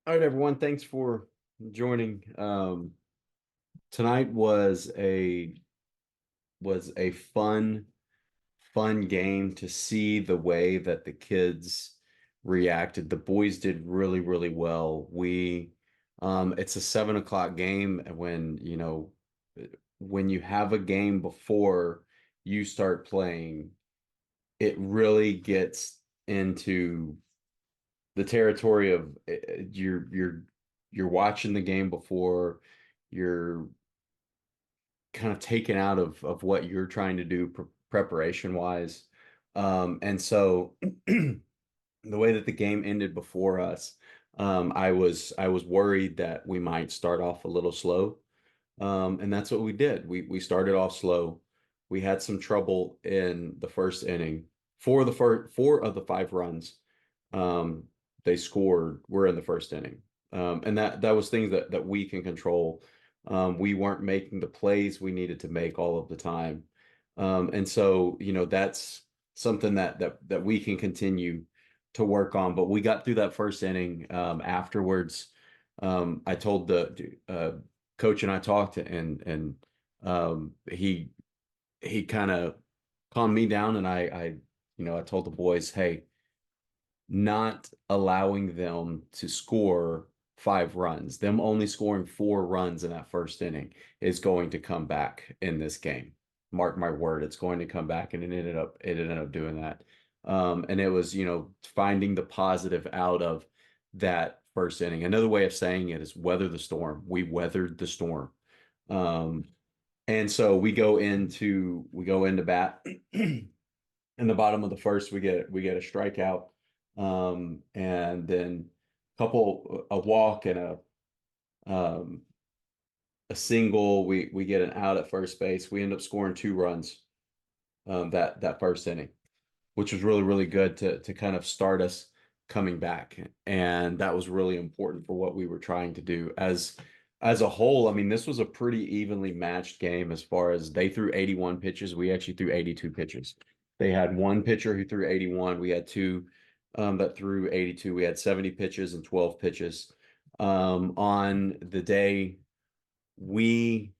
All right, everyone. Thanks for joining. Tonight was a fun game to see the way that the kids reacted. The boys did really well. It's a 7 o'clock game, and when you have a game before you start playing, it really gets into the territory of you're watching the game before you're kind of taken out of what you're trying to do preparation wise. And so the way that the game ended before us, I was worried that we might start off a little slow. And that's what we did. We started off slow. We had some trouble in the first inning. Four of the five runs um, they scored were in the first inning. And that was things that we can control. We weren't making the plays we needed to make all of the time. And so, that's something that we can continue to work on. But we got through that first inning. Afterwards, I told the coach and I talked, and he kind of calmed me down, and I told the boys, hey, not allowing them to score five runs, them only scoring four runs in that first inning is going to come back in this game. Mark my word, it's going to come back, and it ended up doing that. And it was, finding the positive out of that first inning. Another way of saying it is weather the storm. We weathered the storm. Um, and so we go into bat. In the bottom of the first, we get a strikeout, and then a walk and um, a single. We get an out at first base. We end up scoring two runs that first inning, which was really good to kind of start us coming back, and that was really important for what we were trying to do as a whole. I mean, this was a pretty evenly matched game as far as they threw 81 pitches. We actually threw 82 pitches. They had one pitcher who threw 81. We had two that threw 82. We had 70 pitches and 12 pitches. On the day we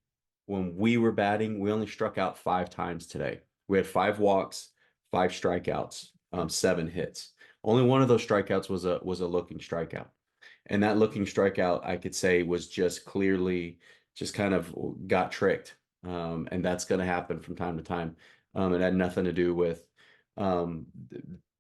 when we were batting, we only struck out five times today. We had five walks, five strikeouts, seven hits. Only one of those strikeouts was a looking strikeout. And that looking strikeout, I could say, was just clearly just kind of got tricked. And that's going to happen from time to time. It had nothing to do with um,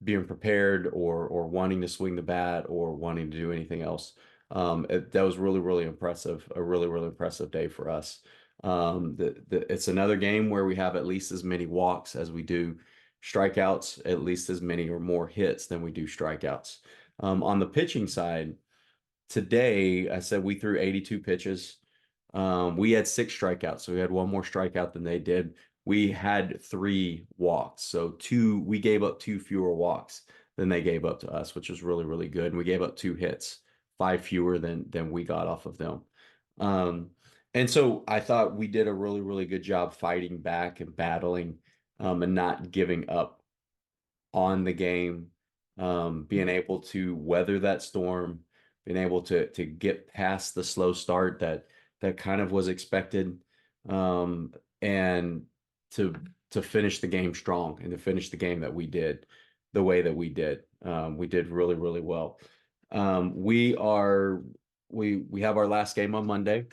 being prepared or wanting to swing the bat or wanting to do anything else. That was really impressive, a really impressive day for us. It's another game where we have at least as many walks as we do strikeouts, at least as many or more hits than we do strikeouts. On the pitching side, today, I said we threw 82 pitches. We had six strikeouts, so we had one more strikeout than they did. We had three walks, so we gave up two fewer walks than they gave up to us, which was really good. And we gave up two hits, five fewer than we got off of them. Um, and so I thought we did a really good job fighting back and battling, and not giving up on the game, being able to weather that storm, being able to get past the slow start that kind of was expected, and to to finish the game strong and to finish the game that we did the way that we did. We did really well. We are we have our last game on Monday.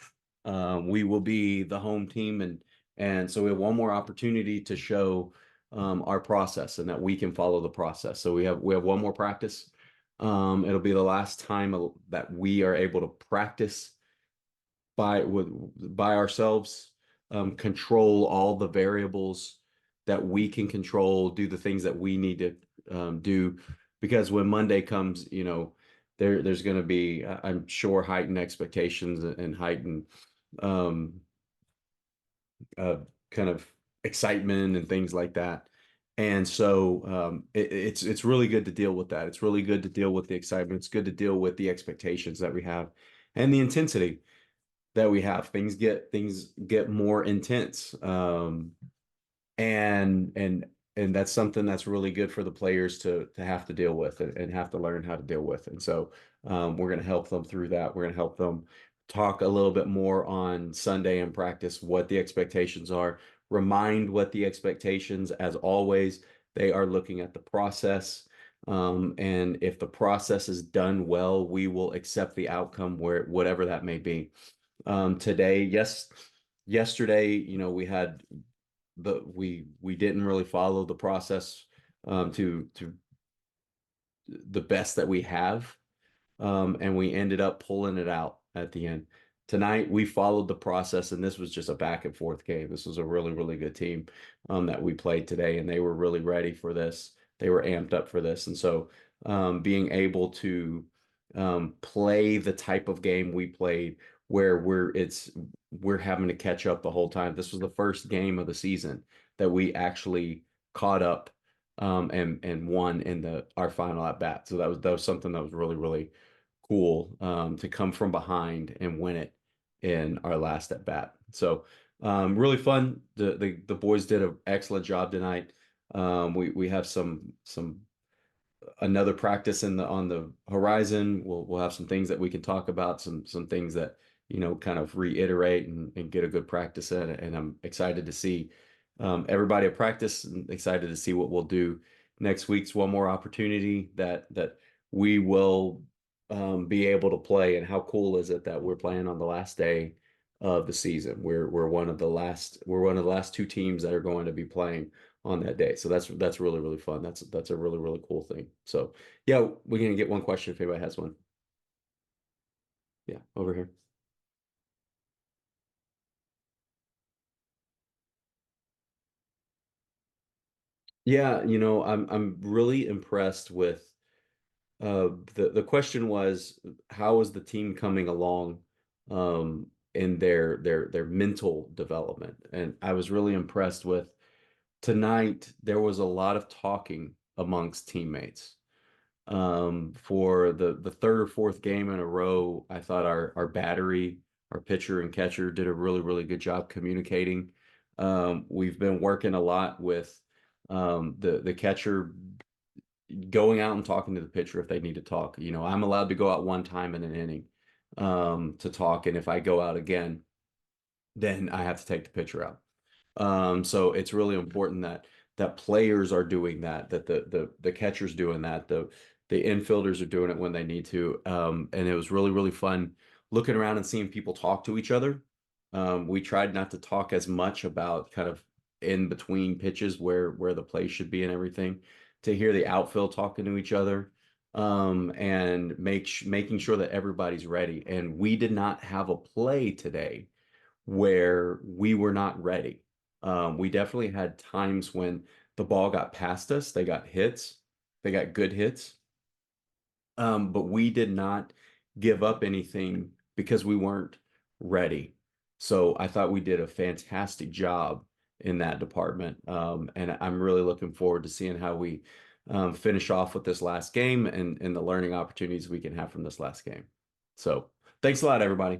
We will be the home team, and so we have one more opportunity to show our process and that we can follow the process. So we have one more practice. It'll be the last time that we are able to practice by ourselves, control all the variables that we can control, do the things that we need to do. Because when Monday comes, there's going to be, I'm sure, heightened expectations and heightened um, kind of excitement and things like that. And so it's really good to deal with that. It's really good to deal with the excitement. It's good to deal with the expectations that we have and the intensity that we have. Things get more intense, and that's something that's really good for the players to have to deal with and have to learn how to deal with. And so We're going to help them through that. We're going to help them talk a little bit more on Sunday in practice, what the expectations are, remind what the expectations, as always, they are looking at the process. And if the process is done well, we will accept the outcome where whatever that may be. Today, yes, yesterday, we had we didn't really follow the process to the best that we have, and we ended up pulling it out at the end. Tonight, we followed the process, and this was just a back and forth game. This was a really, really good team that we played today, and they were really ready for this. They were amped up for this. And so, being able to play the type of game we played where we're having to catch up the whole time. This was the first game of the season that we actually caught up and won in the our final at bat. So that was something that was really, really cool to come from behind and win it in our last at bat. So really fun. The boys did an excellent job tonight. We have some another practice in the on the horizon. We'll have some things that we can talk about, some things that kind of reiterate and get a good practice in. And I'm excited to see everybody at practice, and excited to see what we'll do next week's one more opportunity that we will be able to play. And how cool is it that we're playing on the last day of the season? We're one of the last two teams that are going to be playing on that day. So that's really, really fun. That's a really, really cool thing. So yeah, we're gonna get one question if anybody has one. Yeah, over here. Yeah, I'm really impressed with the question was, how is the team coming along in their mental development? And I was really impressed with tonight. There was a lot of talking amongst teammates. For the third or fourth game in a row, I thought our battery, our pitcher and catcher did a really, really good job communicating. We've been working a lot with the catcher going out and talking to the pitcher if they need to talk. I'm allowed to go out one time in an inning to talk, and if I go out again, then I have to take the pitcher out. So it's really important that players are doing that, that the catcher's doing that, the infielders are doing it when they need to. And it was really, really fun looking around and seeing people talk to each other. We tried not to talk as much about kind of in between pitches where the play should be and everything, to hear the outfield talking to each other, and making sure that everybody's ready. And we did not have a play today where we were not ready. We definitely had times when the ball got past us, they got hits, they got good hits, but we did not give up anything because we weren't ready. So I thought we did a fantastic job in that department. And I'm really looking forward to seeing how we finish off with this last game and the learning opportunities we can have from this last game. So thanks a lot, everybody.